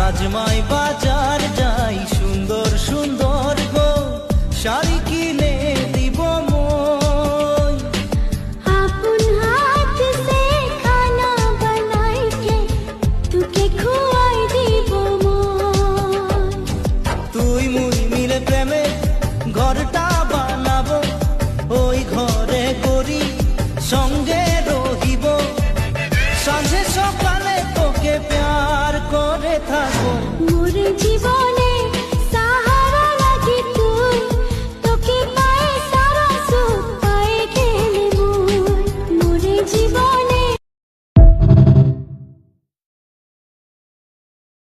আজমাই বাজার যাই, সুন্দর সুন্দর গো শাড়ি কিনে দিব মই। अपन हाथ से खाना बनाई के तुके खुआई দিব মই। তুই মুই মিলে প্রেমে ঘরটা বানাবো, ওই ঘরে করি সঙ্গে রহিব, সাঁঝে সকালে তোকে প্যার করে থাকবো। মোর জীবন